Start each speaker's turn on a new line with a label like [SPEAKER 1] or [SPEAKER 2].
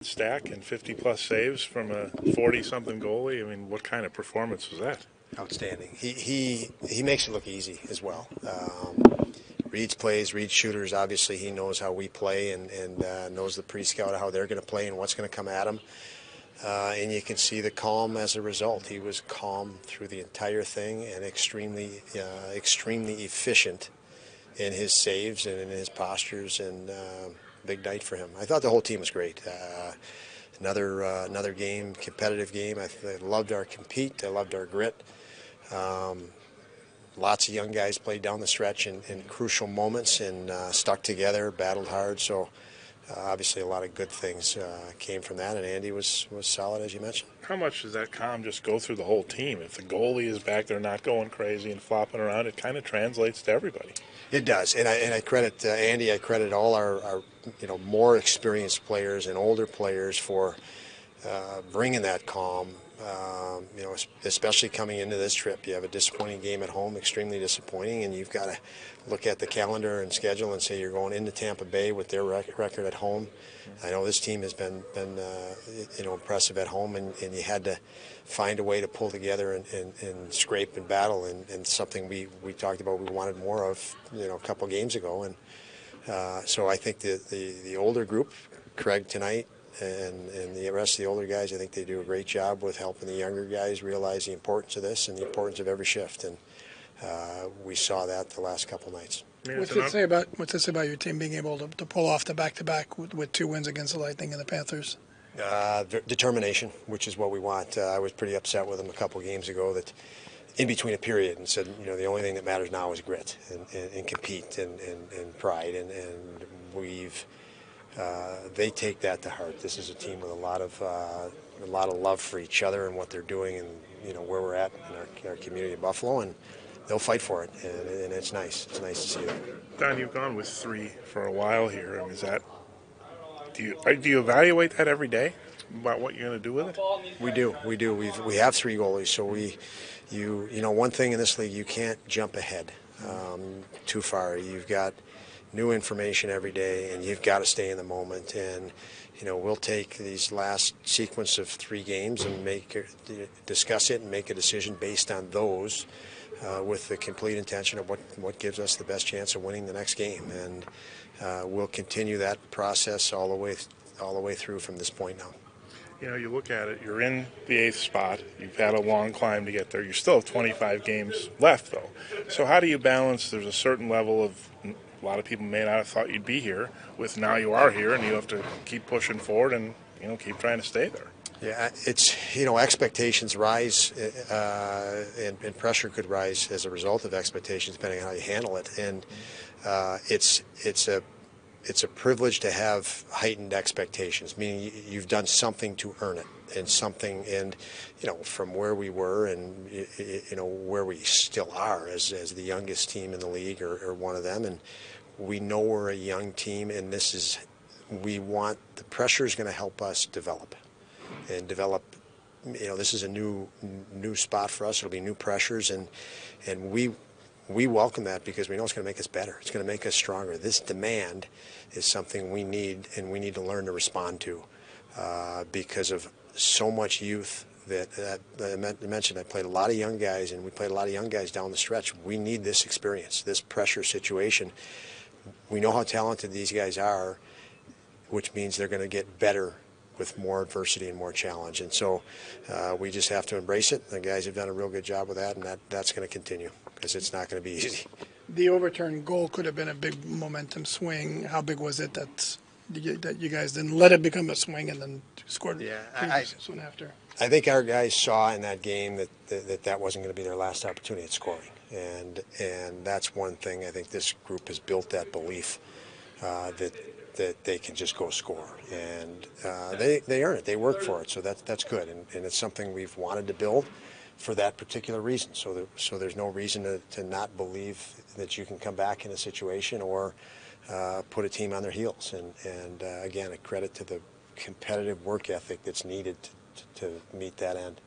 [SPEAKER 1] stack and 50-plus saves from a 40-something goalie. I mean, what kind of performance was that?
[SPEAKER 2] Outstanding. He makes it look easy as well. Reads plays, reads shooters. Obviously, he knows how we play and knows the pre-scout of how they're going to play and what's going to come at him. And you can see the calm as a result. He was calm through the entire thing and extremely efficient in his saves and in his postures. And big night for him. I thought the whole team was great. Another game, competitive game. I loved our compete. I loved our grit. Lots of young guys played down the stretch in crucial moments and stuck together, battled hard. So obviously a lot of good things came from that, and Andy was solid, as you mentioned.
[SPEAKER 1] How much does that calm just go through the whole team? If the goalie is back there not going crazy and flopping around, it kind of translates to everybody.
[SPEAKER 2] It does, and I credit Andy. I credit all our more experienced players and older players for bringing that calm. Especially coming into this trip, you have a disappointing game at home, extremely disappointing, and you've got to look at the calendar and schedule and say you're going into Tampa Bay with their record at home. I know this team has been impressive at home, and you had to find a way to pull together and scrape and battle, and something we talked about we wanted more of a couple games ago, and so I think the older group, Craig tonight, and the rest of the older guys, I think they do a great job with helping the younger guys realize the importance of this and the importance of every shift, and we saw that the last couple nights.
[SPEAKER 3] What's it say about your team being able to pull off the back-to-back with 2 wins against the Lightning and the Panthers?
[SPEAKER 2] Determination, which is what we want. I was pretty upset with them a couple games ago that in between a period and said, the only thing that matters now is grit and compete and pride, and we've they take that to heart. This is a team with a lot of love for each other and what they're doing, and where we're at in our community of Buffalo, and they'll fight for it, and it's nice. It's nice to see that.
[SPEAKER 1] Don, you've gone with 3 for a while here. I mean, do you evaluate that every day about what you're going to do with it?
[SPEAKER 2] We do. We have 3 goalies, so one thing in this league, you can't jump ahead too far. You've got new information every day, and you've got to stay in the moment. And we'll take these last sequence of 3 games and discuss it and make a decision based on those, with the complete intention of what gives us the best chance of winning the next game. And we'll continue that process all the way through from this point now.
[SPEAKER 1] You look at it, you're in the 8th spot. You've had a long climb to get there. You still have 25 games left, though. So how do you balance, there's a certain level of, a lot of people may not have thought you'd be here, with now you are here and you have to keep pushing forward and, keep trying to stay there.
[SPEAKER 2] Yeah, it's, expectations rise and pressure could rise as a result of expectations, depending on how you handle it. And it's a privilege to have heightened expectations, meaning you've done something to earn it, and from where we were and where we still are as the youngest team in the league or one of them, and we know we're a young team, and the pressure is going to help us develop. This is a new spot for us. It'll be new pressures, and we welcome that because we know it's going to make us better. It's going to make us stronger. This demand is something we need, and we need to learn to respond to because of so much youth that I mentioned. I played a lot of young guys, and we played a lot of young guys down the stretch. We need this experience, this pressure situation. We know how talented these guys are, which means they're going to get better with more adversity and more challenge. And so we just have to embrace it. The guys have done a real good job with that, and that's going to continue because it's not going to be easy.
[SPEAKER 3] The overturned goal could have been a big momentum swing. How big was it that you guys didn't let it become a swing and then scored soon after?
[SPEAKER 2] I think our guys saw in that game that wasn't going to be their last opportunity at scoring. And that's one thing. I think this group has built that belief that they can just go score, and they earn it. They work for it, so that's good, and it's something we've wanted to build for that particular reason. So there's no reason to not believe that you can come back in a situation or put a team on their heels. And again, a credit to the competitive work ethic that's needed to meet that end.